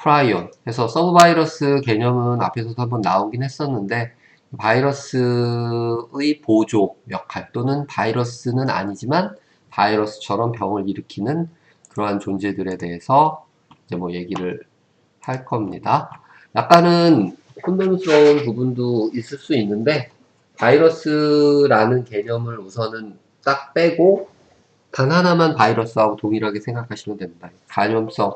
프라이온 해서 서브바이러스 개념은 앞에서도 한번 나오긴 했었는데 바이러스의 보조 역할 또는 바이러스는 아니지만 바이러스처럼 병을 일으키는 그러한 존재들에 대해서 이제 뭐 얘기를 할 겁니다. 약간은 혼돈스러운 부분도 있을 수 있는데 바이러스라는 개념을 우선은 딱 빼고 단 하나만 바이러스하고 동일하게 생각하시면 됩니다. 감염성,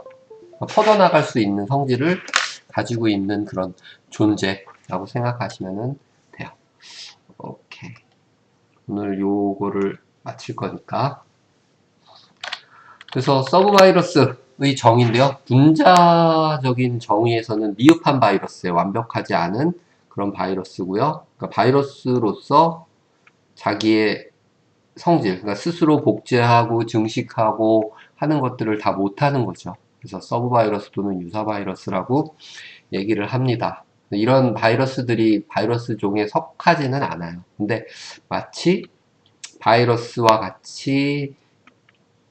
퍼져나갈 수 있는 성질을 가지고 있는 그런 존재라고 생각하시면 돼요. 오케이. 오늘 요거를 마칠 거니까. 그래서 서브바이러스의 정의인데요. 분자적인 정의에서는 미흡한 바이러스에 완벽하지 않은 그런 바이러스고요. 그러니까 바이러스로서 자기의 성질, 그러니까 스스로 복제하고 증식하고 하는 것들을 다 못하는 거죠. 그래서 서브바이러스 또는 유사바이러스라고 얘기를 합니다. 이런 바이러스들이 바이러스 종에 속하지는 않아요. 근데 마치 바이러스와 같이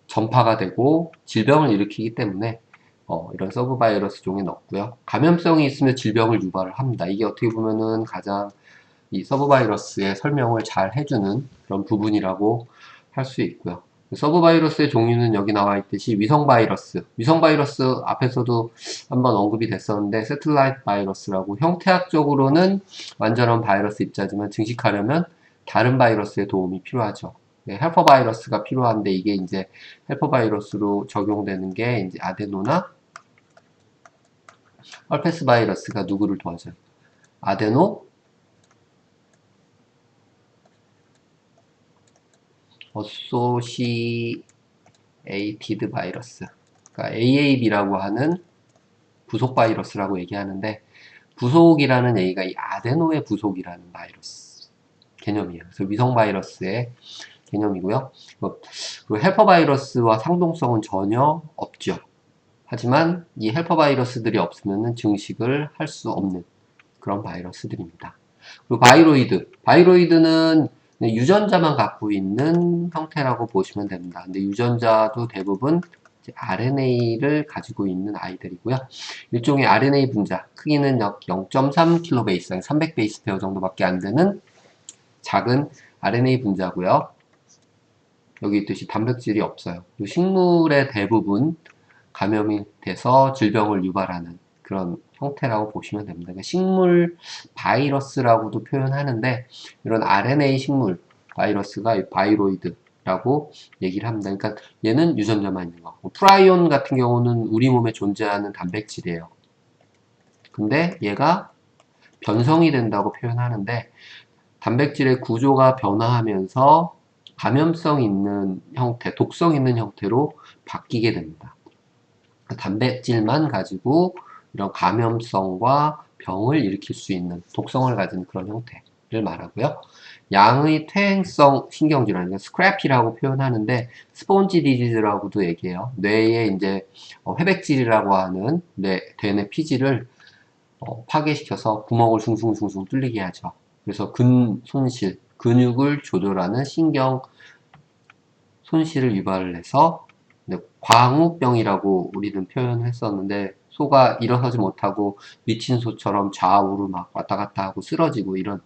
전파가 되고 질병을 일으키기 때문에 이런 서브바이러스 종에 넣고요. 감염성이 있으면 질병을 유발을 합니다. 이게 어떻게 보면은 가장 이 서브바이러스의 설명을 잘 해주는 그런 부분이라고 할 수 있고요. 서브바이러스의 종류는 여기 나와 있듯이 위성바이러스, 위성바이러스 앞에서도 한번 언급이 됐었는데 세틀라이트 바이러스라고 형태학적으로는 완전한 바이러스 입자지만 증식하려면 다른 바이러스의 도움이 필요하죠. 네, 헬퍼 바이러스가 필요한데 이게 이제 헬퍼 바이러스로 적용되는 게 이제 아데노나 헐페스 바이러스가 누구를 도와줘요? 아데노 어소시에이티드 바이러스, 그러니까 AAB라고 하는 부속 바이러스라고 얘기하는데 부속이라는 얘기가 이 아데노의 부속이라는 바이러스 개념이에요. 그래서 위성 바이러스의 개념이고요. 그리고 헬퍼 바이러스와 상동성은 전혀 없죠. 하지만 이 헬퍼 바이러스들이 없으면 증식을 할 수 없는 그런 바이러스들입니다. 그리고 바이로이드. 바이로이드는 유전자만 갖고 있는 형태라고 보시면 됩니다. 근데 유전자도 대부분 RNA를 가지고 있는 아이들이고요. 일종의 RNA 분자, 크기는 약 0.3kbase, 300베이스 페어 정도밖에 안 되는 작은 RNA 분자고요. 여기 있듯이 단백질이 없어요. 식물의 대부분 감염이 돼서 질병을 유발하는 그런 형태라고 보시면 됩니다. 그러니까 식물 바이러스라고도 표현하는데 이런 RNA 식물 바이러스가 바이로이드라고 얘기를 합니다. 그러니까 얘는 유전자만 있는 거. 프라이온 같은 경우는 우리 몸에 존재하는 단백질이에요. 근데 얘가 변성이 된다고 표현하는데 단백질의 구조가 변화하면서 감염성 있는 형태, 독성 있는 형태로 바뀌게 됩니다. 단백질만 가지고 이런 감염성과 병을 일으킬 수 있는 독성을 가진 그런 형태를 말하고요. 양의 퇴행성 신경질환, 그러니까 스크래피라고 표현하는데 스폰지 디지즈라고도 얘기해요. 뇌에 이제 회백질이라고 하는 뇌내 피질을 파괴시켜서 구멍을 숭숭숭숭 뚫리게 하죠. 그래서 근손실, 근육을 조절하는 신경 손실을 유발을 해서 광우병이라고 우리는 표현을 했었는데 소가 일어서지 못하고 미친 소처럼 좌우로 막 왔다 갔다 하고 쓰러지고 이런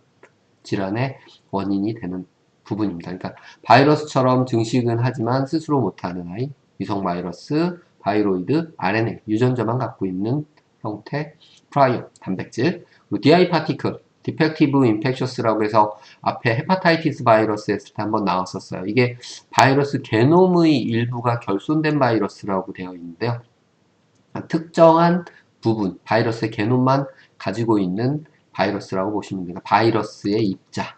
질환의 원인이 되는 부분입니다. 그러니까 바이러스처럼 증식은 하지만 스스로 못하는 아이, 위성 바이러스, 바이로이드, RNA, 유전자만 갖고 있는 형태, 프라이온, 단백질, 그리고 DI 파티클, 디펙티브 인펙셔스라고 해서 앞에 헤파타이티스 바이러스 했을 때 한번 나왔었어요. 이게 바이러스 게놈의 일부가 결손된 바이러스라고 되어 있는데요. 특정한 부분, 바이러스의 게놈만 가지고 있는 바이러스라고 보시면 됩니다. 바이러스의 입자.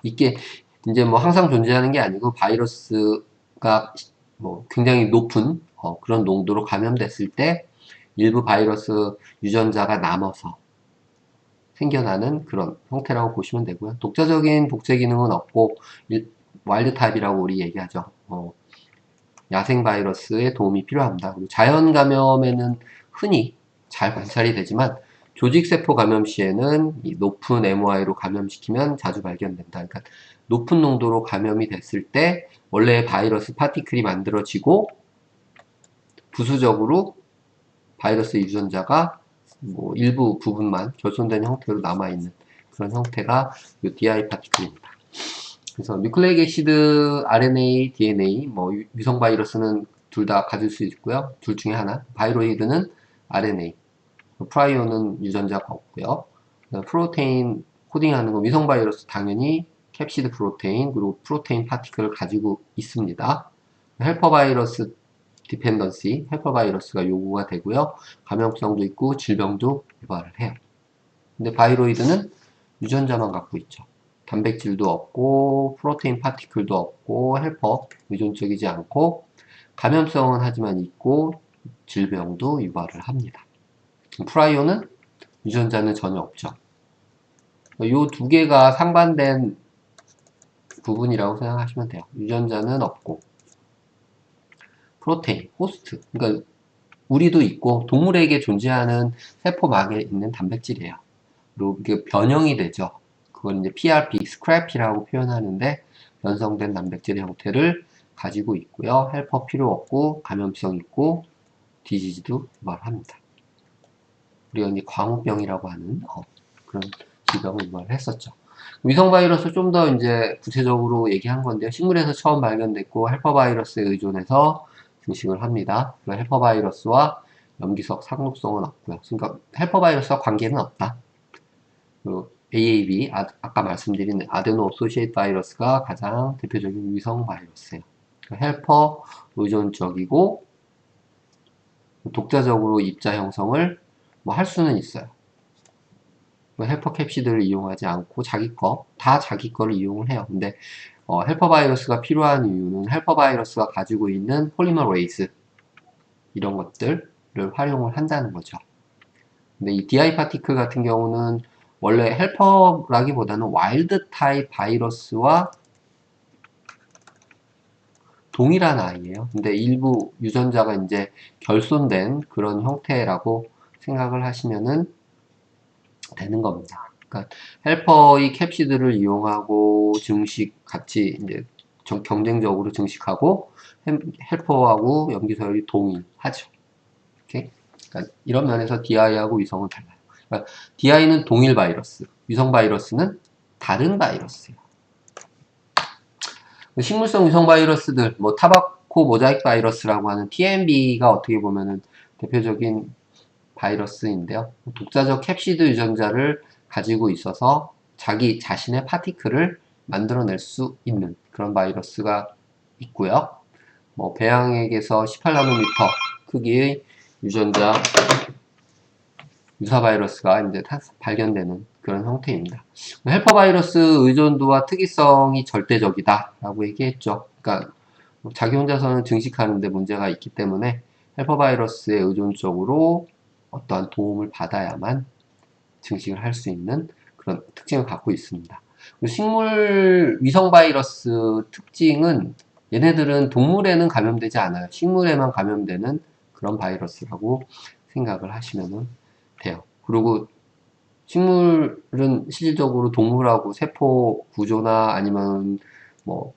이게 이제 뭐 항상 존재하는 게 아니고 바이러스가 뭐 굉장히 높은 그런 농도로 감염됐을 때 일부 바이러스 유전자가 남아서 생겨나는 그런 형태라고 보시면 되고요. 독자적인 복제 기능은 없고 와일드 타입이라고 우리 얘기하죠. 야생 바이러스의 도움이 필요합니다. 그리고 자연 감염에는 흔히 잘 관찰이 되지만 조직세포 감염 시에는 이 높은 MOI로 감염시키면 자주 발견된다. 그러니까 높은 농도로 감염이 됐을 때 원래 바이러스 파티클이 만들어지고 부수적으로 바이러스 유전자가 뭐 일부 부분만 결손된 형태로 남아있는 그런 형태가 이 DI 파티클입니다. 그래서 뉴클레이크 애시드, RNA, DNA, 뭐 위성 바이러스는 둘 다 가질 수 있고요. 둘 중에 하나. 바이로이드는 RNA, 프라이오는 유전자가 없고요. 프로테인 코딩하는 건 위성 바이러스 당연히 캡시드 프로테인 그리고 프로테인 파티클을 가지고 있습니다. 헬퍼 바이러스 디펜던시, 헬퍼 바이러스가 요구가 되고요. 감염성도 있고 질병도 유발을 해요. 근데 바이로이드는 유전자만 갖고 있죠. 단백질도 없고 프로테인 파티클도 없고 헬퍼 의존적이지 않고 감염성은 하지만 있고 질병도 유발을 합니다. 프라이오는 유전자는 전혀 없죠. 이 두 개가 상반된 부분이라고 생각하시면 돼요. 유전자는 없고 프로테인, 호스트, 그러니까 우리도 있고 동물에게 존재하는 세포막에 있는 단백질이에요. 그리고 이게 변형이 되죠. 그걸 이제 PRP, 스크래피라고 표현하는데 변성된 단백질의 형태를 가지고 있고요. 헬퍼 필요 없고 감염성 있고 디지즈도 유발합니다. 우리가 이제 광우병이라고 하는 그런 질병을 유발을 했었죠. 위성 바이러스 좀 더 이제 구체적으로 얘기한 건데요. 식물에서 처음 발견됐고 헬퍼 바이러스에 의존해서 증식을 합니다. 헬퍼 바이러스와 염기석 상독성은 없고요. 그러니까 헬퍼 바이러스와 관계는 없다. 그리고 AAV, 아까 말씀드린 아데노 오소시에이트 바이러스가 가장 대표적인 위성 바이러스예요. 헬퍼 의존적이고 독자적으로 입자 형성을 뭐 할 수는 있어요. 헬퍼 캡시드를 이용하지 않고 다 자기 거를 이용을 해요. 근데 헬퍼 바이러스가 필요한 이유는 헬퍼 바이러스가 가지고 있는 폴리머레이즈 이런 것들을 활용을 한다는 거죠. 근데 이 DI 파티클 같은 경우는 원래 헬퍼라기보다는 와일드 타입 바이러스와 동일한 아이예요. 근데 일부 유전자가 이제 결손된 그런 형태라고 생각을 하시면은 되는 겁니다. 그러니까 헬퍼의 캡시드를 이용하고 증식 같이 이제 경쟁적으로 증식하고 헬퍼하고 염기서열이 동일하죠. 오케이? 그러니까 이런 면에서 DI하고 위성은 달라요. 그러니까 DI는 동일 바이러스, 위성 바이러스는 다른 바이러스예요. 식물성 위성 바이러스들, 뭐 타바코 모자이크 바이러스라고 하는 TMB가 어떻게 보면은 대표적인 바이러스인데요. 독자적 캡시드 유전자를 가지고 있어서 자기 자신의 파티클을 만들어낼 수 있는 그런 바이러스가 있고요. 뭐 배양액에서 18나노미터 크기의 유전자 유사 바이러스가 이제 발견되는 그런 형태입니다. 헬퍼 바이러스 의존도와 특이성이 절대적이다라고 얘기했죠. 그러니까 자기 혼자서는 증식하는데 문제가 있기 때문에 헬퍼 바이러스에 의존적으로 어떠한 도움을 받아야만 증식을 할 수 있는 그런 특징을 갖고 있습니다. 식물 위성 바이러스 특징은 얘네들은 동물에는 감염되지 않아요. 식물에만 감염되는 그런 바이러스라고 생각을 하시면 돼요. 그리고 식물은 실질적으로 동물하고 세포 구조나 아니면 뭐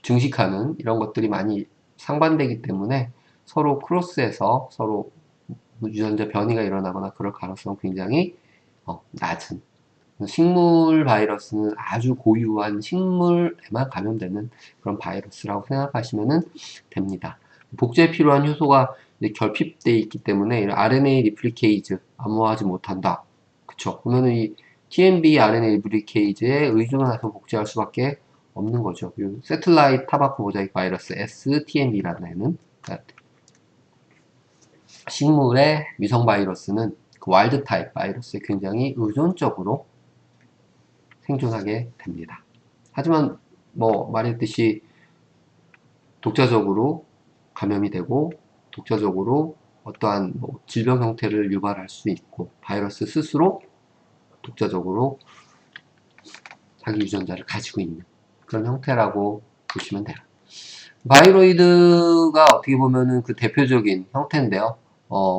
증식하는 이런 것들이 많이 상반되기 때문에 서로 크로스해서 서로 유전자 변이가 일어나거나 그럴 가능성은 굉장히 낮은 식물 바이러스는 아주 고유한 식물에만 감염되는 그런 바이러스라고 생각하시면 됩니다. 복제에 필요한 효소가 결핍되어 있기 때문에 RNA 리플리케이즈 암호화하지 못한다. 그쵸? 그러면 이 TMB RNA 리플리케이즈에 의존해서 복제할 수밖에 없는 거죠. 세틀라이트 타바코 모자이크 바이러스 STMB라는 애는 그러니까 식물의 위성 바이러스는 그 와일드 타입 바이러스에 굉장히 의존적으로 생존하게 됩니다. 하지만 뭐 말했듯이 독자적으로 감염이 되고 독자적으로 어떠한 뭐 질병 형태를 유발할 수 있고 바이러스 스스로 독자적으로 자기 유전자를 가지고 있는 그런 형태라고 보시면 돼요. 바이로이드가 어떻게 보면은 그 대표적인 형태인데요.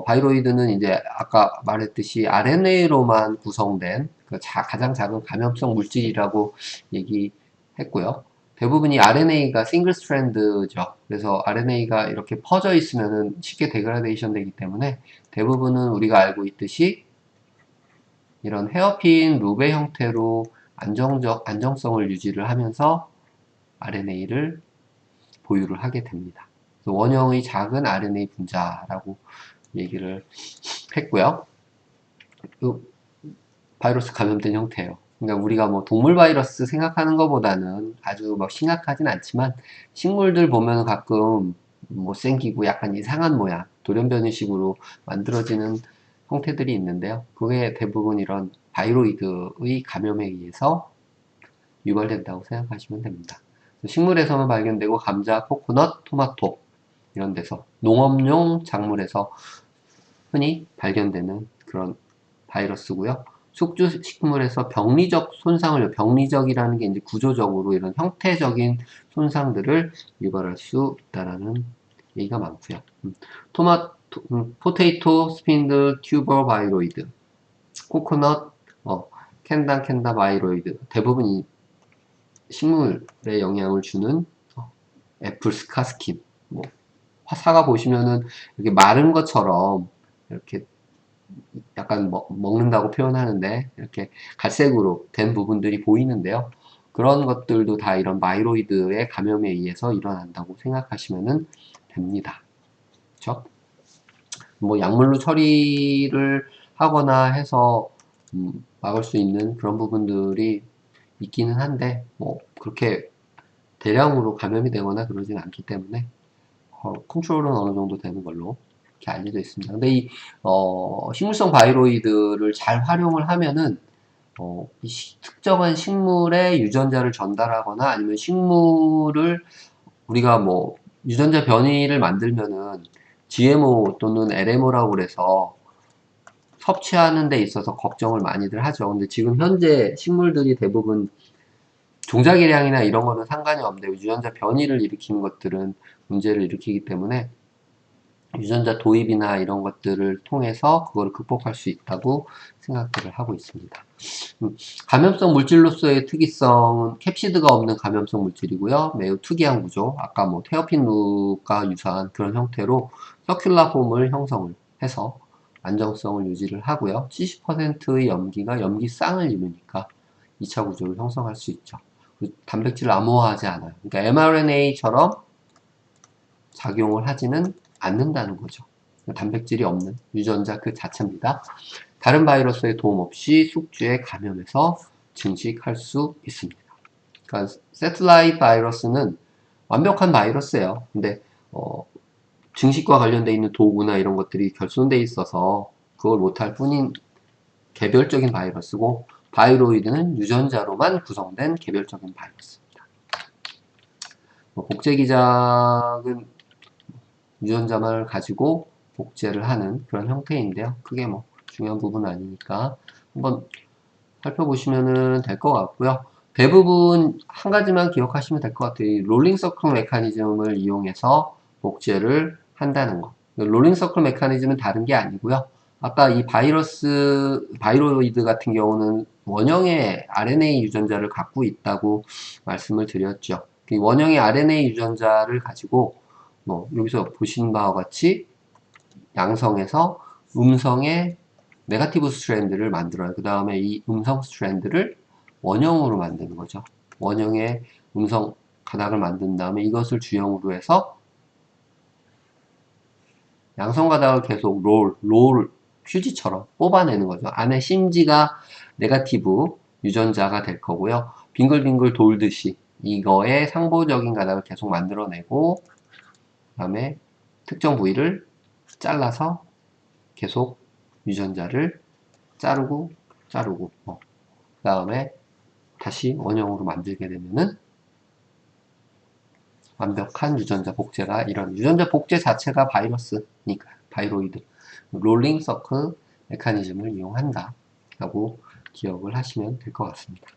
바이로이드는 이제 아까 말했듯이 RNA로만 구성된 그 가장 작은 감염성 물질이라고 얘기했고요. 대부분이 RNA가 싱글 스트랜드죠. 그래서 RNA가 이렇게 퍼져 있으면은 쉽게 데그라데이션 되기 때문에 대부분은 우리가 알고 있듯이 이런 헤어핀 루베 형태로 안정성을 유지를 하면서 RNA를 보유를 하게 됩니다. 원형의 작은 RNA 분자라고 얘기를 했고요. 바이러스 감염된 형태예요. 그러니까 우리가 뭐 동물 바이러스 생각하는 것보다는 아주 막 심각하진 않지만 식물들 보면 가끔 못생기고 약간 이상한 모양, 돌연변이식으로 만들어지는 형태들이 있는데요. 그게 대부분 이런 바이로이드의 감염에 의해서 유발된다고 생각하시면 됩니다. 식물에서만 발견되고 감자, 코코넛, 토마토 이런 데서 농업용 작물에서 흔히 발견되는 그런 바이러스고요. 숙주 식물에서 병리적 손상을, 병리적이라는 게 이제 구조적으로 이런 형태적인 손상들을 유발할 수 있다라는 얘기가 많고요. 포테이토, 스핀들, 튜버 바이로이드, 코코넛, 캔다 바이로이드. 대부분 이 식물에 영향을 주는 애플 스카스킨. 뭐, 사과 보시면은 이렇게 마른 것처럼 이렇게 약간 먹는다고 표현하는데 이렇게 갈색으로 된 부분들이 보이는데요. 그런 것들도 다 이런 마이로이드의 감염에 의해서 일어난다고 생각하시면 됩니다. 그렇죠? 뭐 약물로 처리를 하거나 해서 막을 수 있는 그런 부분들이 있기는 한데 뭐 그렇게 대량으로 감염이 되거나 그러진 않기 때문에 컨트롤은 어느 정도 되는 걸로 이렇게 알려져 있습니다. 근데 이 식물성 바이로이드를 잘 활용을 하면은 특정한 식물의 유전자를 전달하거나 아니면 식물을 우리가 뭐 유전자 변이를 만들면은 GMO 또는 LMO라고 그래서 섭취하는 데 있어서 걱정을 많이들 하죠. 근데 지금 현재 식물들이 대부분 종자기량이나 이런 거는 상관이 없는데 유전자 변이를 일으키는 것들은 문제를 일으키기 때문에 유전자 도입이나 이런 것들을 통해서 그걸 극복할 수 있다고 생각들을 하고 있습니다. 감염성 물질로서의 특이성은 캡시드가 없는 감염성 물질이고요. 매우 특이한 구조, 아까 뭐 테어핀루가 유사한 그런 형태로 서큘라 폼을 형성을 해서 안정성을 유지를 하고요. 70%의 염기가 염기쌍을 이루니까 2차 구조를 형성할 수 있죠. 단백질을 암호화하지 않아요. 그러니까 mRNA처럼 작용을 하지는 않는다는 거죠. 단백질이 없는 유전자 그 자체입니다. 다른 바이러스의 도움 없이 숙주에 감염해서 증식할 수 있습니다. 그러니까 세틀라이트 바이러스는 완벽한 바이러스예요. 근데 증식과 관련되어 있는 도구나 이런 것들이 결손되어 있어서 그걸 못할 뿐인 개별적인 바이러스고 바이로이드는 유전자로만 구성된 개별적인 바이러스입니다. 복제 기작은 유전자만을 가지고 복제를 하는 그런 형태인데요. 그게 뭐 중요한 부분은 아니니까 한번 살펴보시면 될 것 같고요. 대부분 한 가지만 기억하시면 될 것 같아요. 롤링 서클 메커니즘을 이용해서 복제를 한다는 거. 롤링 서클 메커니즘은 다른 게 아니고요. 아까 이 바이로이드 같은 경우는 원형의 RNA 유전자를 갖고 있다고 말씀을 드렸죠. 이 원형의 RNA 유전자를 가지고 뭐 여기서 보신 바와 같이 양성해서 음성의 네거티브 스트랜드를 만들어요. 그 다음에 이 음성 스트랜드를 원형으로 만드는 거죠. 원형의 음성 가닥을 만든 다음에 이것을 주형으로 해서 양성 가닥을 계속 롤 휴지처럼 뽑아내는 거죠. 안에 심지가 네거티브 유전자가 될 거고요. 빙글빙글 돌듯이 이거의 상보적인 가닥을 계속 만들어내고 그 다음에 특정 부위를 잘라서 계속 유전자를 자르고 그 다음에 다시 원형으로 만들게 되면은 완벽한 유전자 복제가 이런 유전자 복제 자체가 바이러스니까 바이로이드 롤링 서클 메커니즘을 이용한다 라고 기억을 하시면 될 것 같습니다.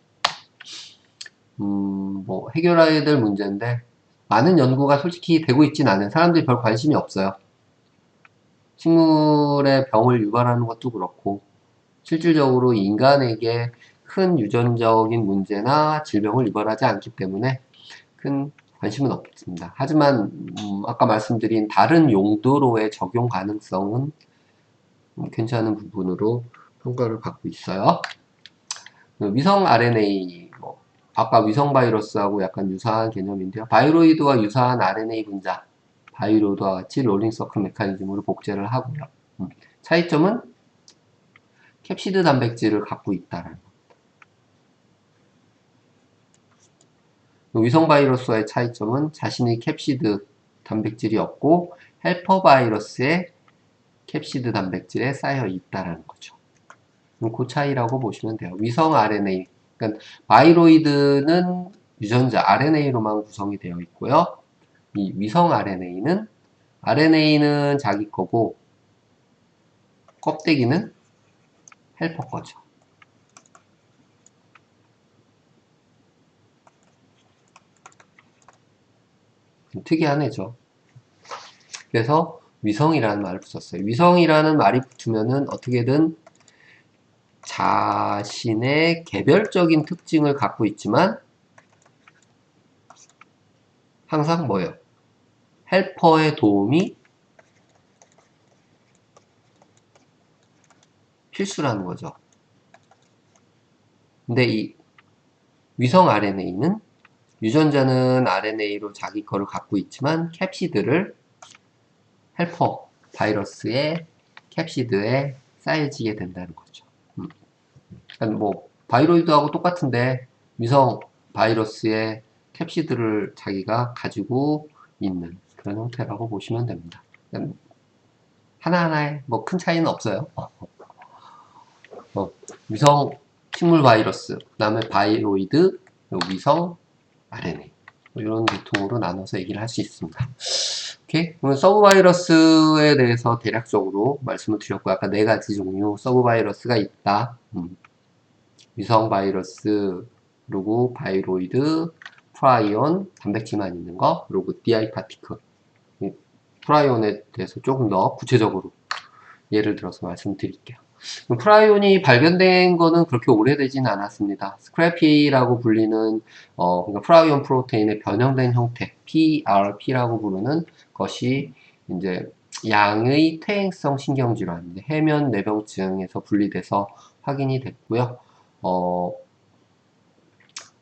뭐 해결해야 될 문제인데 많은 연구가 솔직히 되고 있진 않아요. 사람들이 별 관심이 없어요. 식물의 병을 유발하는 것도 그렇고 실질적으로 인간에게 큰 유전적인 문제나 질병을 유발하지 않기 때문에 큰 관심은 없습니다. 하지만 아까 말씀드린 다른 용도로의 적용 가능성은 괜찮은 부분으로 평가를 받고 있어요. 위성 RNA, 아까 위성 바이러스하고 약간 유사한 개념인데요. 바이로이드와 유사한 RNA 분자, 바이로이드와 같이 롤링 서클 메커니즘으로 복제를 하고요. 차이점은 캡시드 단백질을 갖고 있다는 위성 바이러스와의 차이점은 자신의 캡시드 단백질이 없고 헬퍼 바이러스의 캡시드 단백질에 쌓여 있다는 거죠. 그 차이라고 보시면 돼요. 위성 RNA, 그러니까 바이로이드는 유전자 RNA로만 구성이 되어 있고요. 이 위성 RNA는 자기 거고 껍데기는 헬퍼 거죠. 특이한 애죠. 그래서 위성이라는 말을 붙였어요. 위성이라는 말이 붙으면은 어떻게든 자신의 개별적인 특징을 갖고 있지만 항상 뭐예요? 헬퍼의 도움이 필수라는 거죠. 근데 이 위성 RNA는 유전자는 RNA로 자기 거를 갖고 있지만 캡시드를 헬퍼 바이러스의 캡시드에 쌓여지게 된다는 거죠. 그러니까 뭐 바이로이드하고 똑같은데 위성 바이러스의 캡시드를 자기가 가지고 있는 그런 형태라고 보시면 됩니다. 하나하나에 뭐 큰 차이는 없어요. 위성 식물 바이러스, 그 다음에 바이로이드, 위성 RNA 이런 계통으로 나눠서 얘기를 할 수 있습니다. 오케이? 그러면 서브 바이러스에 대해서 대략적으로 말씀을 드렸고 아까 네 가지 종류 서브 바이러스가 있다. 위성 바이러스, 그리고 바이로이드, 프라이온, 단백질만 있는 거, 그리고 DI 파티클. 프라이온에 대해서 조금 더 구체적으로 예를 들어서 말씀드릴게요. 프라이온이 발견된 거는 그렇게 오래되진 않았습니다. 스크래피라고 불리는 그러니까 프라이온 프로테인의 변형된 형태 PRP라고 부르는 것이 이제 양의 퇴행성 신경질환, 해면 뇌병증에서 분리돼서 확인이 됐고요.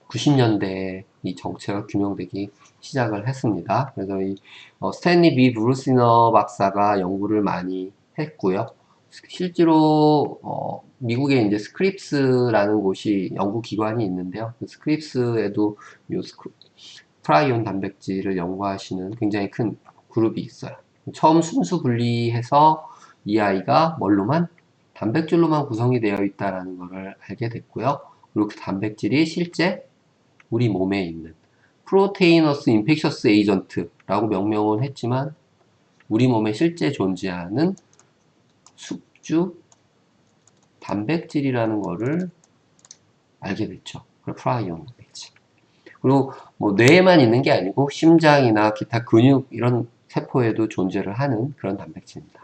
90년대에 이 정체가 규명되기 시작을 했습니다. 그래서 이 스탠리 B 브루시너 박사가 연구를 많이 했고요. 실제로 미국에 이제 스크립스라는 곳이 연구기관이 있는데요. 그 스크립스에도 요 프라이온 단백질을 연구하시는 굉장히 큰 그룹이 있어요. 처음 순수 분리해서 이 아이가 뭘로만 단백질로만 구성이 되어 있다라는 것을 알게 됐고요. 그리고 그 단백질이 실제 우리 몸에 있는 프로테이너스 인펙셔스 에이전트라고 명명을 했지만 우리 몸에 실제 존재하는 숙주 단백질이라는 거를 알게 됐죠. 프라이온 단백질. 그리고 뭐 뇌에만 있는 게 아니고 심장이나 기타 근육 이런 세포에도 존재를 하는 그런 단백질입니다.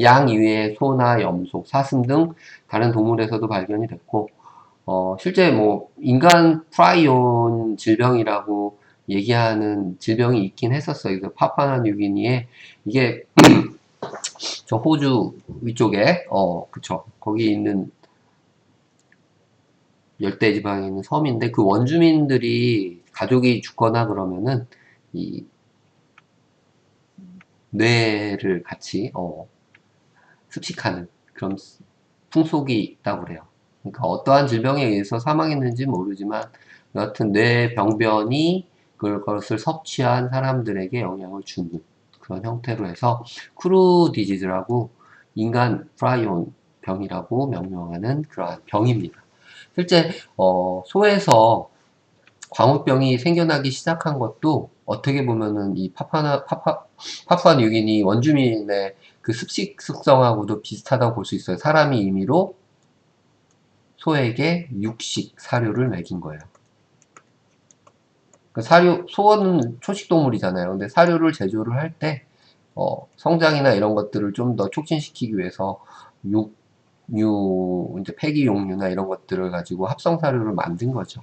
양 이외에 소나 염소, 사슴 등 다른 동물에서도 발견이 됐고 실제 뭐 인간 프라이온 질병이라고 얘기하는 질병이 있긴 했었어요. 그래서 파푸아뉴기니에 이게 저 호주 위쪽에 그쵸, 거기 있는 열대지방에 있는 섬인데 그 원주민들이 가족이 죽거나 그러면은 이 뇌를 같이 습식하는 그런 풍속이 있다고 그래요. 그러니까 어떠한 질병에 의해서 사망했는지 모르지만 여하튼 뇌병변이 그것을 섭취한 사람들에게 영향을 주는 그런 형태로 해서 크루 디지즈라고 인간 프라이온 병이라고 명명하는 그러한 병입니다. 실제 소에서 광우병이 생겨나기 시작한 것도 어떻게 보면은 이 파푸아뉴기니 원주민의 그 습식 습성하고도 비슷하다고 볼 수 있어요. 사람이 임의로 소에게 육식 사료를 먹인 거예요. 그 소는 초식동물이잖아요. 근데 사료를 제조를 할 때, 성장이나 이런 것들을 좀 더 촉진시키기 위해서 이제 폐기용류나 이런 것들을 가지고 합성 사료를 만든 거죠.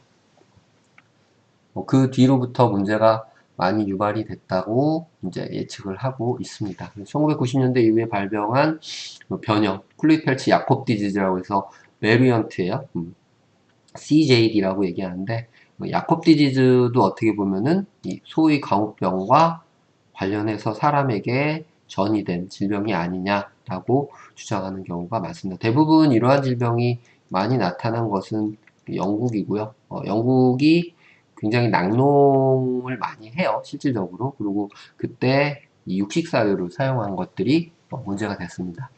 그 뒤로부터 문제가 많이 유발이 됐다고 이제 예측을 하고 있습니다. 1990년대 이후에 발병한 변형, 클루이펠츠 야콥 디지즈라고 해서 베리언트예요. CJD라고 얘기하는데 야콥 디지즈도 어떻게 보면은 이 소위 광우병과 관련해서 사람에게 전이된 질병이 아니냐라고 주장하는 경우가 많습니다. 대부분 이러한 질병이 많이 나타난 것은 영국이고요. 영국이 굉장히 낙농을 많이 해요, 실질적으로. 그리고 그때 이 육식사료를 사용한 것들이 문제가 됐습니다.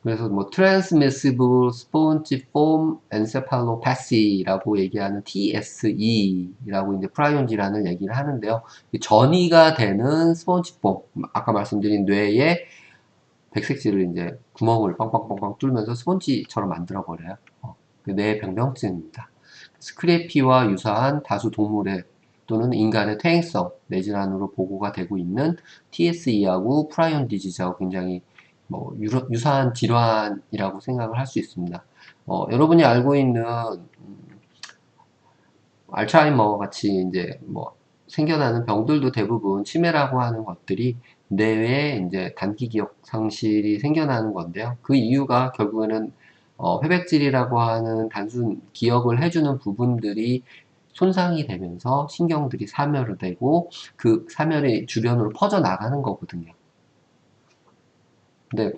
그래서 뭐 Transmissible Spongiform Encephalopathy라고 얘기하는 TSE라고 이제 프라이온 질환을 얘기를 하는데요. 전이가 되는 스폰지폼, 아까 말씀드린 뇌에 백색질을 이제 구멍을 빵빵빵빵 뚫면서 스펀지처럼 만들어 버려요. 그 뇌의 병명증입니다. 스크래피와 유사한 다수 동물의 또는 인간의 퇴행성 뇌질환으로 보고가 되고 있는 TSE하고 프라이온 디지즈하고 굉장히 뭐 유사한 질환이라고 생각을 할 수 있습니다. 여러분이 알고 있는 알츠하이머 같이 이제 뭐 생겨나는 병들도 대부분 치매라고 하는 것들이 뇌에 이제 단기 기억 상실이 생겨나는 건데요. 그 이유가 결국에는 회백질이라고 하는 단순 기억을 해주는 부분들이 손상이 되면서 신경들이 사멸되고 그 사멸이 주변으로 퍼져 나가는 거거든요. 근데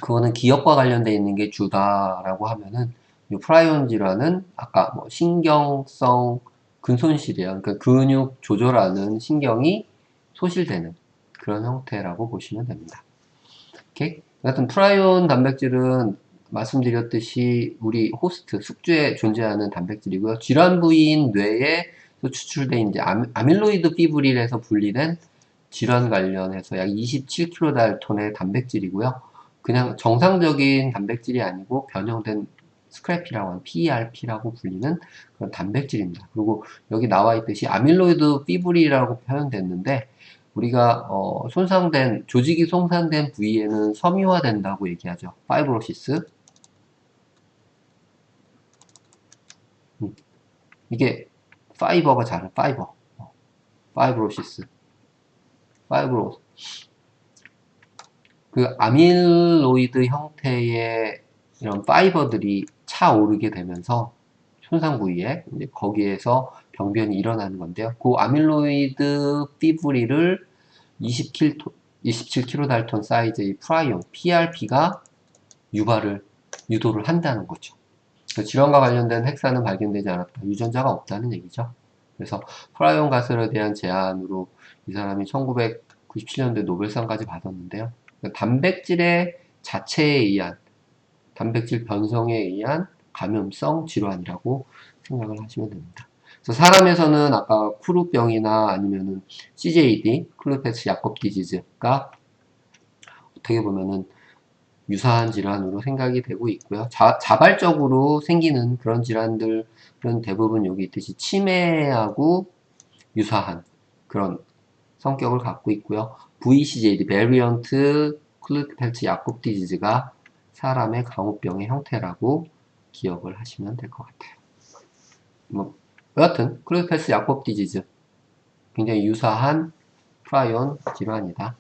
그거는 기억과 관련되어 있는 게 주다라고 하면은 이 프라이온 질환은 아까 뭐 신경성 근손실이에요. 그러니까 근육 조절하는 신경이 소실되는 그런 형태라고 보시면 됩니다. 오케이? 여하튼 프라이온 단백질은 말씀드렸듯이 우리 호스트 숙주에 존재하는 단백질이고요. 질환 부위인 뇌에 추출된 이제 아밀로이드 피브릴에서 분리된 질환 관련해서 약 27kDalton의 단백질이고요. 그냥 정상적인 단백질이 아니고 변형된 스크래피라고 하는 PERP라고 불리는 그런 단백질입니다. 그리고 여기 나와 있듯이 아밀로이드 피브릴이라고 표현됐는데 우리가 손상된 조직이 손상된 부위에는 섬유화된다고 얘기하죠. 파이브로시스. 이게 파이버가 잘해. 파이버. 파이브로시스. 파이브로. 그 아밀로이드 형태의 이런 파이버들이 차오르게 되면서 손상 부위에 이제 거기에서 병변이 일어나는 건데요. 그 아밀로이드 피브릴을 27kDalton 사이즈의 프라이온 PRP가 유도를 한다는 거죠. 질환과 관련된 핵산은 발견되지 않았다. 유전자가 없다는 얘기죠. 그래서 프라이온 가스에 대한 제안으로 이 사람이 1997년도에 노벨상까지 받았는데요. 단백질의 자체에 의한 단백질 변성에 의한 감염성 질환이라고 생각을 하시면 됩니다. 그래서 사람에서는 아까 쿠루병이나 아니면은 CJD, 클루페츠 야콥 디지즈가 어떻게 보면은 유사한 질환으로 생각이 되고 있고요. 자발적으로 생기는 그런 질환들은 대부분 여기 있듯이 치매하고 유사한 그런 성격을 갖고 있고요. VCJD, 베리언트 클루펠츠 야콥 디지즈가 사람의 광우병의 형태라고 기억을 하시면 될 것 같아요. 뭐, 여하튼 클루펠츠 야콥 디지즈 굉장히 유사한 프라이온 질환이다.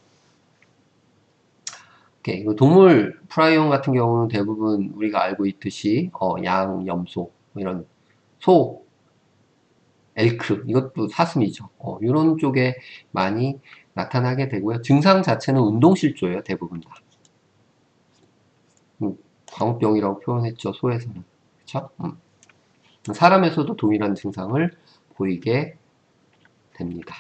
오케이. 동물 프라이온 같은 경우는 대부분 우리가 알고 있듯이 양, 염소 이런 소, 엘크 이것도 사슴이죠. 이런 쪽에 많이 나타나게 되고요. 증상 자체는 운동실조예요. 대부분 다. 광우병이라고 표현했죠. 소에서는. 그쵸? 사람에서도 동일한 증상을 보이게 됩니다.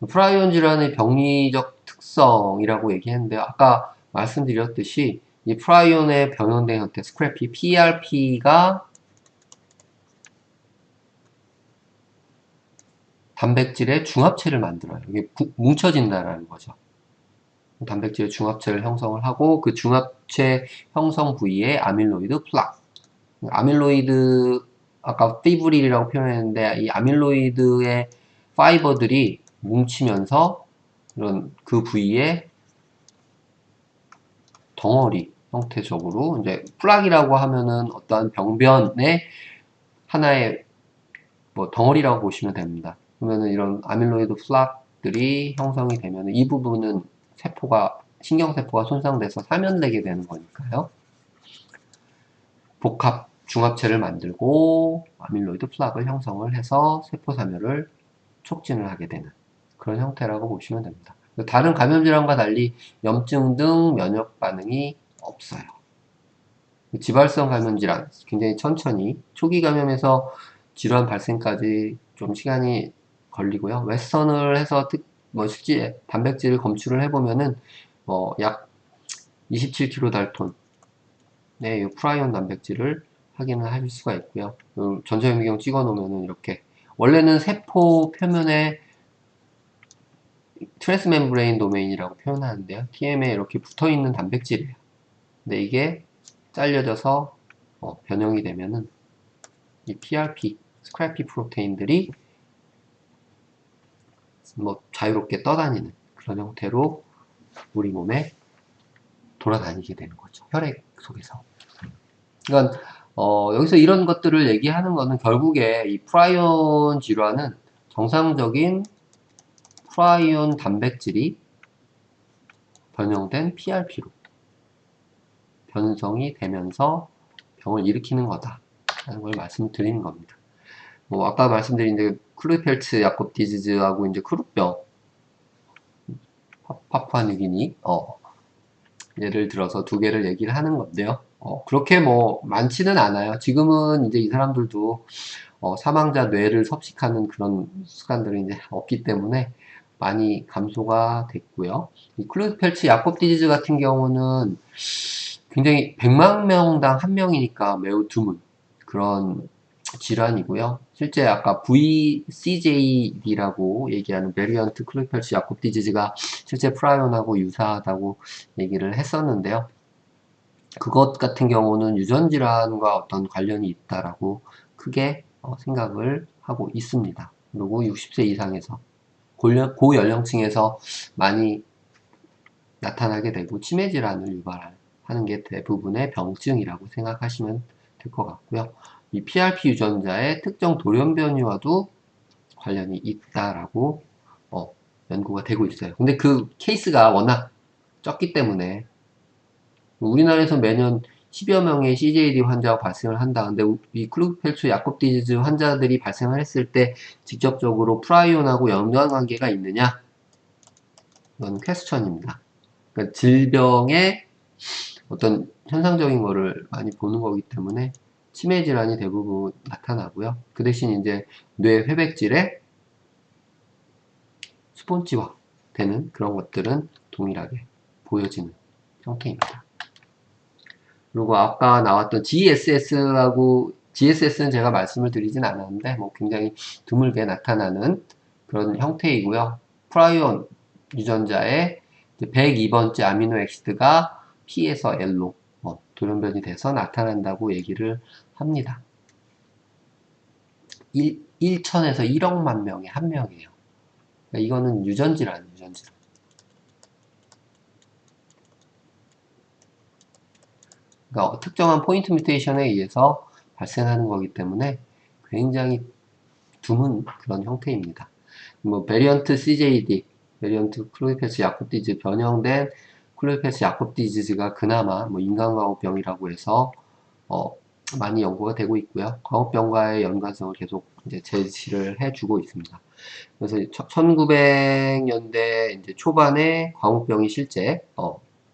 프라이온 질환의 병리적 특성이라고 얘기했는데요. 아까 말씀드렸듯이 이 프라이온의 변형된 형태, 스크래피, PRP가 단백질의 중합체를 만들어요. 이게 뭉쳐진다는 거죠. 단백질의 중합체를 형성을 하고 그 중합체 형성 부위에 아밀로이드 플락. 아밀로이드 아까 피브릴이라고 표현했는데 이 아밀로이드의 파이버들이 뭉치면서 이런 그 부위에 덩어리, 형태적으로 이제 플락이라고 하면은 어떠한 병변의 하나의 뭐 덩어리라고 보시면 됩니다. 그러면은 이런 아밀로이드 플락들이 형성이 되면 이 부분은 세포가 신경세포가 손상돼서 사면되게 되는 거니까요. 복합 중합체를 만들고 아밀로이드 플락을 형성을 해서 세포 사멸을 촉진을 하게 되는 그런 형태라고 보시면 됩니다. 다른 감염질환과 달리 염증 등 면역 반응이 없어요. 지발성 감염질환 굉장히 천천히 초기 감염에서 질환 발생까지 좀 시간이 걸리고요. 웨스턴을 해서 실제 단백질을 검출을 해보면은 약 27kD의 프라이온 단백질을 확인을 할 수가 있고요. 전자현미경 찍어 놓으면은 이렇게 원래는 세포 표면에 트랜스멤브레인 도메인이라고 표현하는데요. TM에 이렇게 붙어 있는 단백질이에요. 근데 이게 잘려져서 변형이 되면은 이 PRP, 스크래피 프로테인들이 자유롭게 떠다니는 그런 형태로 우리 몸에 돌아다니게 되는 거죠. 혈액 속에서. 그러니까 여기서 이런 것들을 얘기하는 거는 결국에 이 프라이온 질환은 정상적인 프라이온 단백질이 변형된 PRP로 변성이 되면서 병을 일으키는 거다 라는 걸 말씀드리는 겁니다. 아까 말씀드린 클루펠츠 야콥 디지즈하고 이제 크루병 파푸아뉴기니 예를 들어서 두 개를 얘기를 하는 건데요. 그렇게 많지는 않아요. 지금은 이제 이 사람들도 사망자 뇌를 섭식하는 그런 습관들이 이제 없기 때문에 많이 감소가 됐고요. 이 클루펠츠 야콥 디지즈 같은 경우는 굉장히 100만 명당 한 명이니까 매우 드문 그런 질환이고요. 실제 아까 VCJD라고 얘기하는 베리언트 클루펠츠 야콥 디지즈가 실제 프라이온하고 유사하다고 얘기를 했었는데요. 그것 같은 경우는 유전 질환과 어떤 관련이 있다라고 크게 생각을 하고 있습니다. 그리고 60세 이상에서 고연령층에서 많이 나타나게 되고 치매 질환을 유발하는 게 대부분의 병증이라고 생각하시면 될 것 같고요. 이 PRP 유전자의 특정 돌연변이와도 관련이 있다라고 연구가 되고 있어요. 근데 그 케이스가 워낙 적기 때문에 우리나라에서 매년 10여 명의 CJD 환자가 발생을 한다. 근데 이 클루펠츠 야콥 디지즈 환자들이 발생을 했을 때 직접적으로 프라이온하고 연관관계가 있느냐? 이건 퀘스천입니다. 그러니까 질병의 어떤 현상적인 거를 많이 보는 거기 때문에 치매 질환이 대부분 나타나고요. 그 대신 이제 뇌 회백질의 스폰지화 되는 그런 것들은 동일하게 보여지는 형태입니다. 그리고 아까 나왔던 GSS는 제가 말씀을 드리진 않았는데 굉장히 드물게 나타나는 그런 형태이고요. 프라이온 유전자의 102번째 아미노 엑시드가 P에서 L로 돌연변이 돼서 나타난다고 얘기를 합니다. 1천에서 1억만 명에 한 명이에요. 그러니까 이거는 유전질환. 그러니까 특정한 포인트 뮤테이션에 의해서 발생하는 거기 때문에 굉장히 드문 그런 형태입니다. 베리언트 CJD, 베리언트 클로이페스 야콥 디지즈 변형된 클로이페스 야콥 디지즈가 그나마 인간광우병이라고 해서 많이 연구가 되고 있고요. 광우병과의 연관성을 계속 이제 제시를 해주고 있습니다. 그래서 1900년대 이제 초반에 광우병이 실제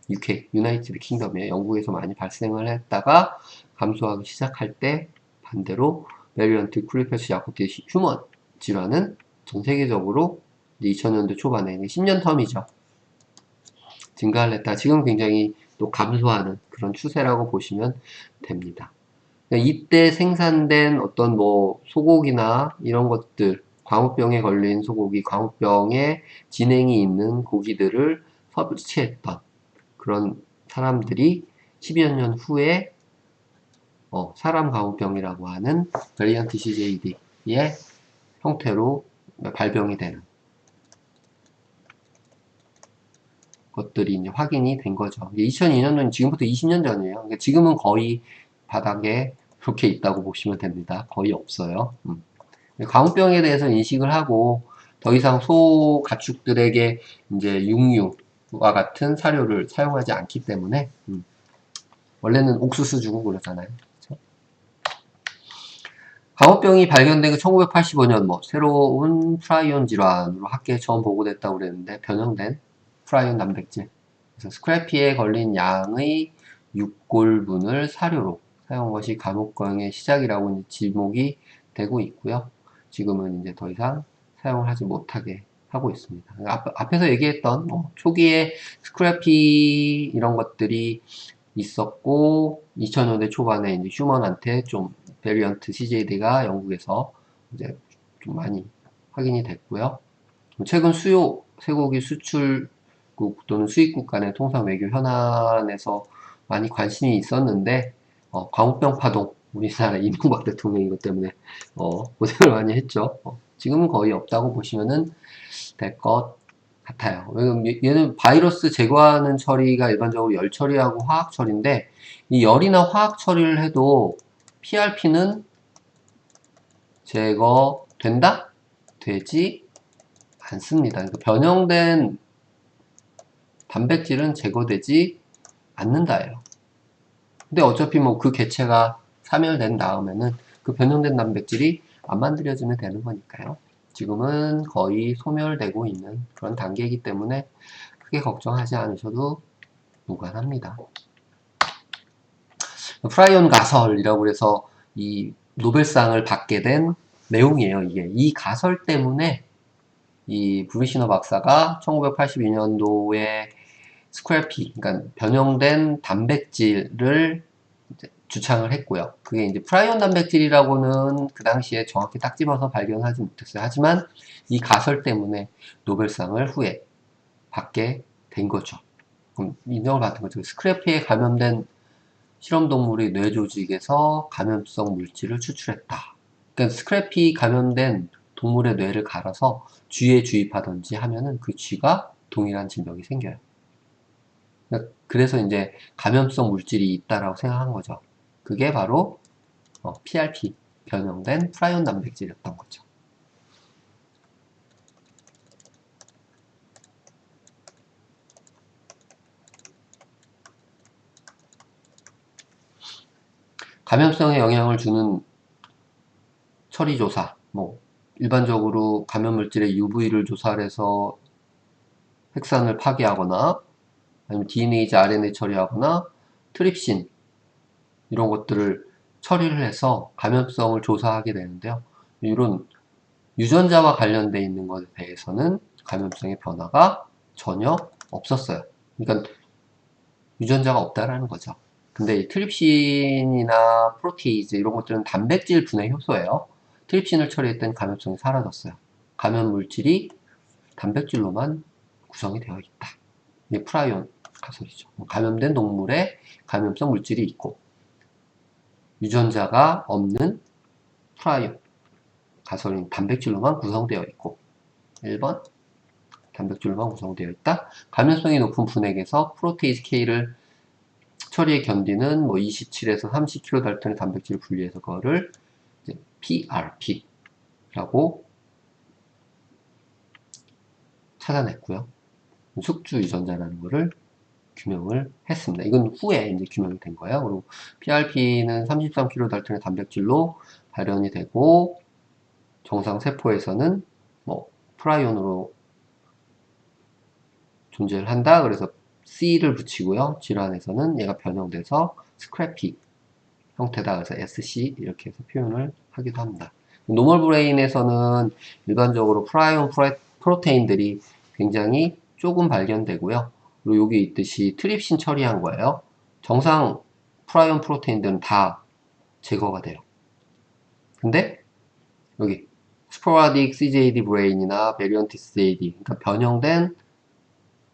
UK, 유나이티드 킹덤에 영국에서 많이 발생을 했다가 감소하기 시작할 때 반대로 베리언트 클루펠츠 야콥 디지즈 휴먼 질환은 전 세계적으로 2000년대 초반에 10년 텀이죠. 증가를 했다. 지금 굉장히 또 감소하는 그런 추세라고 보시면 됩니다. 이때 생산된 어떤 소고기나 이런 것들, 광우병에 걸린 소고기, 광우병에 진행이 있는 고기들을 섭취했던 그런 사람들이 10여 년 후에 사람 광우병이라고 하는 베리언트 CJD의 형태로 발병이 되는 것들이 이제 확인이 된 거죠. 2002년도는 지금부터 20년 전이에요. 그러니까 지금은 거의 바닥에 그렇게 있다고 보시면 됩니다. 거의 없어요. 광우병에 대해서 인식을 하고 더 이상 소 가축들에게 이제 육류와 같은 사료를 사용하지 않기 때문에 원래는 옥수수 주고 그러잖아요. 그렇죠? 광우병이 발견된 게 1985년 뭐 새로운 프라이온 질환으로 학계에 처음 보고됐다고 그랬는데 변형된 프라이온 단백질. 그래서 스크래피에 걸린 양의 6골분을 사료로 사용한 것이 간혹병의 시작이라고 이제 지목이 되고 있고요. 지금은 이제 더 이상 사용을 하지 못하게 하고 있습니다. 앞에서 얘기했던 초기에 스크래피 이런 것들이 있었고 2000년대 초반에 이제 휴먼한테 좀 베리언트 CJD가 영국에서 이제 좀 많이 확인이 됐고요. 최근 수요 쇠고기 수출국 또는 수입국 간의 통상 외교 현안에서 많이 관심이 있었는데 광우병 파동 우리나라 이명박 대통령 이것 때문에 고생을 많이 했죠. 지금은 거의 없다고 보시면은 될 것 같아요. 왜냐면 얘는 바이러스 제거하는 처리가 일반적으로 열 처리하고 화학 처리인데 이 열이나 화학 처리를 해도 PRP는 제거된다? 되지 않습니다. 그러니까 변형된 단백질은 제거되지 않는다예요. 근데 어차피 뭐 그 개체가 사멸된 다음에는 그 변형된 단백질이 안 만들어지면 되는 거니까요. 지금은 거의 소멸되고 있는 그런 단계이기 때문에 크게 걱정하지 않으셔도 무관합니다. 프라이온 가설이라고 해서 이 노벨상을 받게 된 내용이에요. 이게 이 가설 때문에 이 브리시너 박사가 1982년도에 스크래피, 그러니까 변형된 단백질을 주창을 했고요. 그게 이제 프라이온 단백질이라고는 그 당시에 정확히 딱 집어서 발견하지 못했어요. 하지만 이 가설 때문에 노벨상을 후에 받게 된 거죠. 그럼 인정을 받은 거죠. 스크래피에 감염된 실험동물의 뇌 조직에서 감염성 물질을 추출했다. 그러니까 스크래피 감염된 동물의 뇌를 갈아서 쥐에 주입하든지 하면은 그 쥐가 동일한 질병이 생겨요. 그러니까 그래서 이제 감염성 물질이 있다라고 생각한 거죠. 그게 바로 PRP, 변형된 프라이온 단백질이었던 거죠. 감염성에 영향을 주는 처리 조사, 뭐 일반적으로 감염 물질의 UV를 조사를 해서 핵산을 파괴하거나 아니면 DNA이자 RNA 처리하거나 트립신 이런 것들을 처리를 해서 감염성을 조사하게 되는데요. 이런 유전자와 관련되어 있는 것에 대해서는 감염성의 변화가 전혀 없었어요. 그러니까 유전자가 없다라는 거죠. 근데 이 트립신이나 프로테이즈 이런 것들은 단백질 분해 효소예요. 트립신을 처리했던 감염성이 사라졌어요. 감염 물질이 단백질로만 구성이 되어 있다. 이게 프라이온 가설이죠. 감염된 동물에 감염성 물질이 있고 유전자가 없는 프라이온 가설인 단백질로만 구성되어 있고 1번 단백질로만 구성되어 있다. 감염성이 높은 분액에서 프로테이즈 K를 처리에 견디는 뭐 27에서 30kD의 단백질을 분리해서 그거를 이제 PRP라고 찾아냈고요. 숙주 유전자라는 거를 규명을 했습니다. 이건 후에 이제 규명이 된 거예요. 그리고 PRP는 33kD의 단백질로 발현이 되고 정상 세포에서는 뭐 프라이온으로 존재를 한다. 그래서 C를 붙이고요. 질환에서는 얘가 변형돼서 스크래피 형태다. 그래서 SC 이렇게 해서 표현을 하기도 합니다. 노멀 브레인에서는 일반적으로 프라이온 프로테인들이 굉장히 조금 발견되고요. 그리고 여기 있듯이 트립신 처리한 거예요. 정상 프라이온 프로테인들은 다 제거가 돼요. 근데 여기 스포라딕 CJD 브레인이나 베리언트 CJD 그러니까 변형된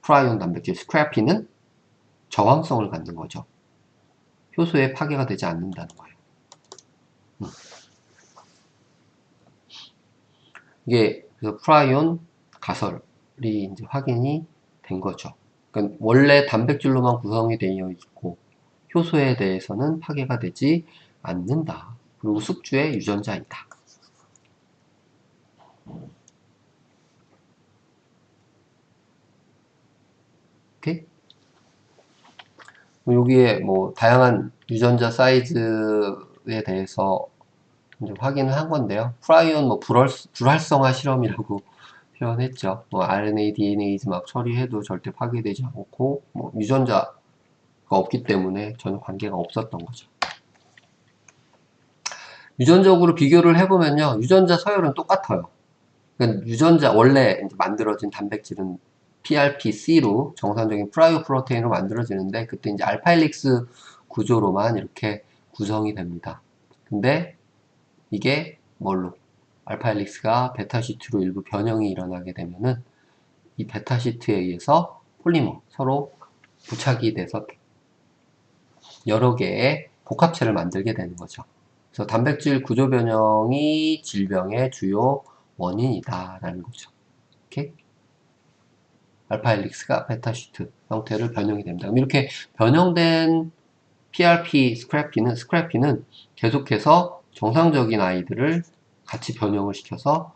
프라이온 단백질 스크래피는 저항성을 갖는 거죠. 효소에 파괴가 되지 않는다는 거예요. 이게 그래서 프라이온 가설이 이제 확인이 된 거죠. 그러니까 원래 단백질로만 구성이 되어 있고 효소에 대해서는 파괴가 되지 않는다. 그리고 숙주의 유전자이다. 오케이? 여기에 뭐 다양한 유전자 사이즈에 대해서 이제 확인을 한 건데요. 프라이온 뭐 불활성화 실험이라고 표현했죠. 뭐 RNA, DNA즈 막 처리해도 절대 파괴되지 않고 뭐 유전자가 없기 때문에 전혀 관계가 없었던 거죠. 유전적으로 비교를 해보면요, 유전자 서열은 똑같아요. 그러니까 유전자 원래 이제 만들어진 단백질은 PRP-C로 정상적인 프라이오 프로테인으로 만들어지는데 그때 이제 알파 헬릭스 구조로만 이렇게 구성이 됩니다. 근데 이게 뭘로? 알파 헬릭스가 베타 시트로 일부 변형이 일어나게 되면은 이 베타 시트에 의해서 폴리머 서로 부착이 돼서 여러 개의 복합체를 만들게 되는 거죠. 그래서 단백질 구조 변형이 질병의 주요 원인이다라는 거죠. 이렇게 알파 헬릭스가 베타 시트 형태를 변형이 됩니다. 그럼 이렇게 변형된 PRP 스크래피는 계속해서 정상적인 아이들을 같이 변형을 시켜서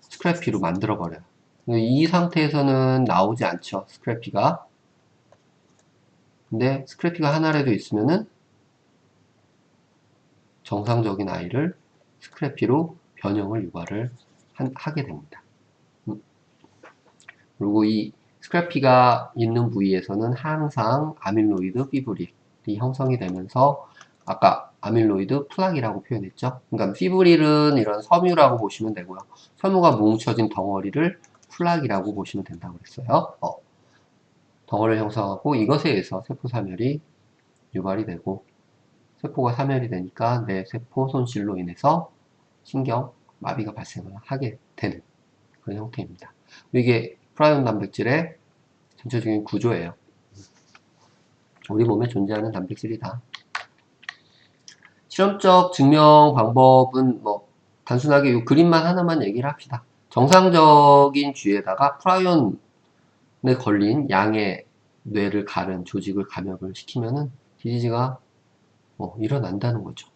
스크래피로 만들어 버려요. 이 상태에서는 나오지 않죠, 스크래피가. 근데 스크래피가 하나라도 있으면은 정상적인 아이를 스크래피로 변형을 유발을 하게 됩니다. 그리고 이 스크래피가 있는 부위에서는 항상 아밀로이드 피브릴이 형성이 되면서 아까 아밀로이드 플락이라고 표현했죠. 그러니까 피브릴은 이런 섬유라고 보시면 되고요. 섬유가 뭉쳐진 덩어리를 플락이라고 보시면 된다고 그랬어요. 덩어리를 형성하고 이것에 의해서 세포사멸이 유발이 되고 세포가 사멸이 되니까 내 세포 손실로 인해서 신경 마비가 발생을 하게 되는 그런 형태입니다. 이게 프라이온 단백질의 전체적인 구조예요. 우리 몸에 존재하는 단백질이다. 실험적 증명 방법은 뭐 단순하게 이 그림만 하나만 얘기를 합시다. 정상적인 쥐에다가 프라이온에 걸린 양의 뇌를 가른 조직을 감염을 시키면은 디지즈가 일어난다는 거죠.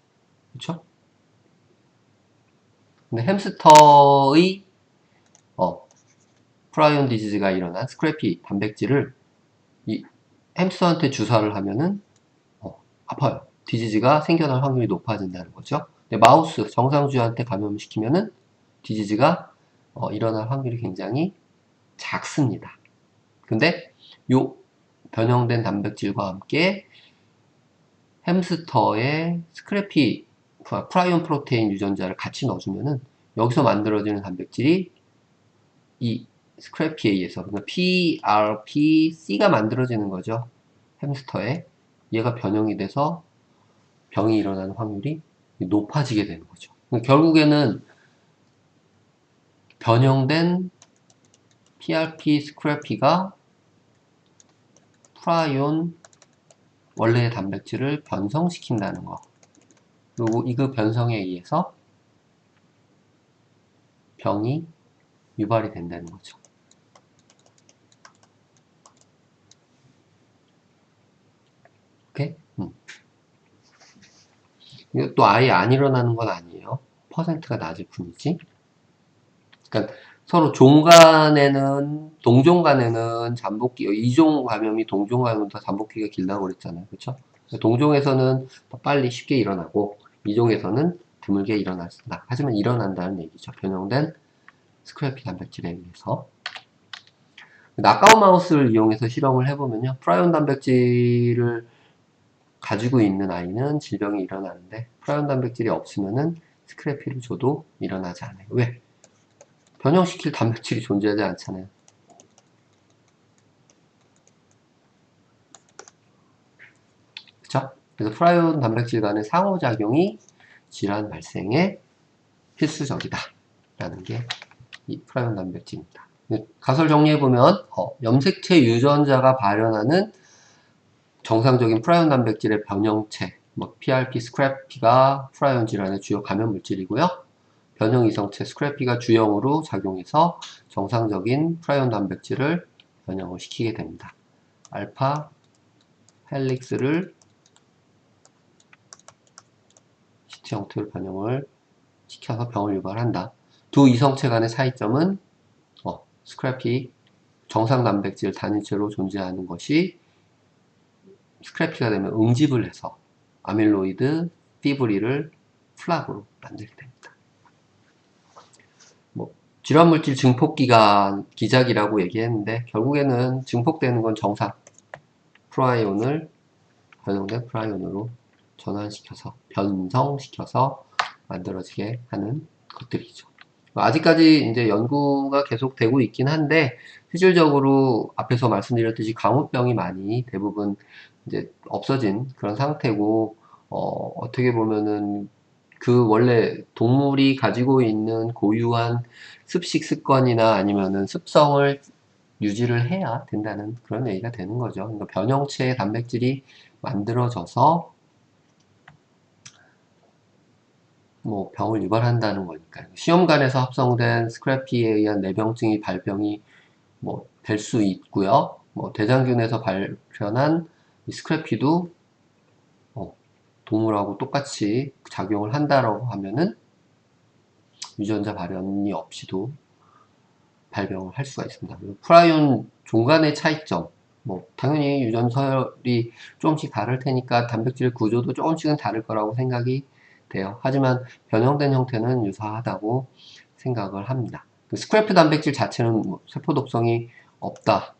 그렇죠? 근데 햄스터의 프라이온 디지즈가 일어난 스크래피 단백질을 이 햄스터한테 주사를 하면은 아파요. 디지즈가 생겨날 확률이 높아진다는 거죠. 근데 마우스 정상주한테 감염시키면은 디지즈가 일어날 확률이 굉장히 작습니다. 근데 요 변형된 단백질과 함께 햄스터에 스크래피 프라이온 프로테인 유전자를 같이 넣어주면은 여기서 만들어지는 단백질이 이 스크래피에 의해서 그러니까 PRPC가 만들어지는 거죠. 햄스터에 얘가 변형이 돼서 병이 일어나는 확률이 높아지게 되는 거죠. 결국에는 변형된 PRP 스크래피가 프라이온 원래의 단백질을 변성시킨다는 거. 그리고 이 그 변성에 의해서 병이 유발이 된다는 거죠. 오케이? 이거 또 아예 안 일어나는 건 아니에요. 퍼센트가 낮을 뿐이지. 그러니까 서로 동종 간에는 잠복기, 이종 감염이 동종 감염보다 잠복기가 길다고 그랬잖아요. 그렇죠? 동종에서는 더 빨리 쉽게 일어나고 이종에서는 드물게 일어난다. 하지만 일어난다는 얘기죠. 변형된 스크래피 단백질에 의해서. 나카오 마우스를 이용해서 실험을 해보면요. 프라이온 단백질을 가지고 있는 아이는 질병이 일어나는데 프라이온 단백질이 없으면은 스크래피를 줘도 일어나지 않아요. 왜? 변형시킬 단백질이 존재하지 않잖아요. 그쵸? 그래서 프라이온 단백질 간의 상호작용이 질환 발생에 필수적이다. 라는 게 이 프라이온 단백질입니다. 가설 정리해보면 염색체 유전자가 발현하는 정상적인 프라이온 단백질의 변형체, PRP 스크래피가 프라이온 질환의 주요 감염 물질이고요. 변형 이성체 스크래피가 주형으로 작용해서 정상적인 프라이온 단백질을 변형을 시키게 됩니다. 알파 헬릭스를 시트 형태로 변형을 시켜서 병을 유발한다. 두 이성체 간의 차이점은 스크래피 정상 단백질 단위체로 존재하는 것이 스크래피가 되면 응집을 해서 아밀로이드 피브릴을 플락으로 만들게 됩니다. 질환물질 증폭기간 기작이라고 얘기했는데 결국에는 증폭되는 건 정상 프라이온을 변형된 프라이온으로 변성시켜서 만들어지게 하는 것들이죠. 아직까지 이제 연구가 계속되고 있긴 한데 실질적으로 앞에서 말씀드렸듯이 강우병이 많이 대부분 이제 없어진 그런 상태고 어떻게 보면은 그 원래 동물이 가지고 있는 고유한 습식 습관이나 아니면은 습성을 유지를 해야 된다는 그런 얘기가 되는 거죠. 그러니까 변형체의 단백질이 만들어져서 병을 유발한다는 거니까요. 시험관에서 합성된 스크래피에 의한 뇌병증이 발병이 될 수 있고요. 대장균에서 발현한 스크래피도 동물하고 똑같이 작용을 한다라고 하면은 유전자 발현이 없이도 발병을 할 수가 있습니다. 프라이온 종간의 차이점, 당연히 유전 서열이 조금씩 다를 테니까 단백질 구조도 조금씩은 다를 거라고 생각이 돼요. 하지만 변형된 형태는 유사하다고 생각을 합니다. 스크래프 단백질 자체는 세포 독성이 없다.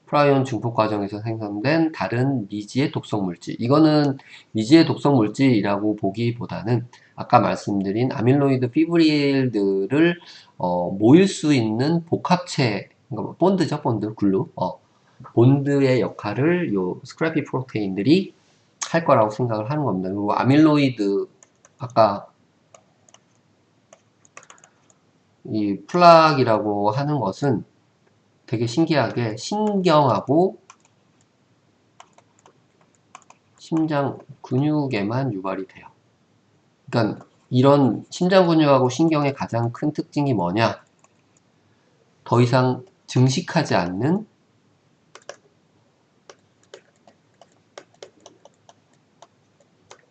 프라이온 증폭 과정에서 생성된 다른 미지의 독성 물질. 이거는 미지의 독성 물질이라고 보기보다는 아까 말씀드린 아밀로이드 피브릴들을 모일 수 있는 복합체, 그러니까 본드죠, 본드, 글루. 본드의 역할을 요 스크래피 프로테인들이 할 거라고 생각을 하는 겁니다. 그리고 아밀로이드, 아까 이 플락이라고 하는 것은 되게 신기하게 신경하고 심장 근육에만 유발이 돼요. 그러니까 이런 심장 근육하고 신경의 가장 큰 특징이 뭐냐? 더 이상 증식하지 않는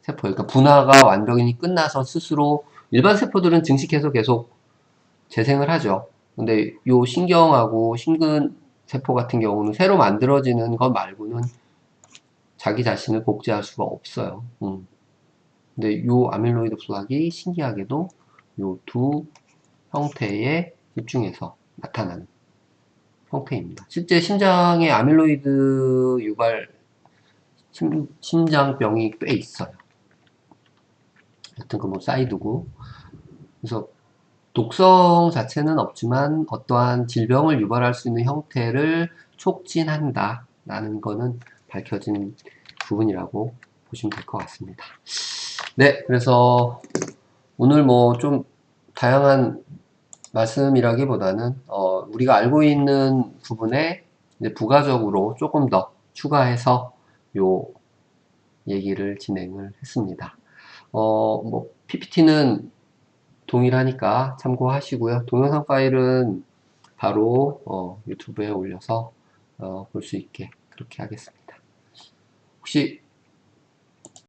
세포. 그러니까 분화가 완벽히 끝나서 스스로 일반 세포들은 증식해서 계속 재생을 하죠. 근데 요 신경하고 심근 세포 같은 경우는 새로 만들어지는 것 말고는 자기 자신을 복제할 수가 없어요. 근데 요 아밀로이드 플락이 신기하게도 요 두 형태에 집중해서 나타나는 형태입니다. 실제 심장에 아밀로이드 유발 심장병이 꽤 있어요. 여튼 그 사이드고. 그래서 독성 자체는 없지만 어떠한 질병을 유발할 수 있는 형태를 촉진한다 라는 거는 밝혀진 부분이라고 보시면 될 것 같습니다. 네, 그래서 오늘 좀 다양한 말씀이라기보다는 우리가 알고 있는 부분에 이제 부가적으로 조금 더 추가해서 요 얘기를 진행을 했습니다. PPT는 동일하니까 참고하시고요. 동영상 파일은 바로 유튜브에 올려서 볼 수 있게 그렇게 하겠습니다. 혹시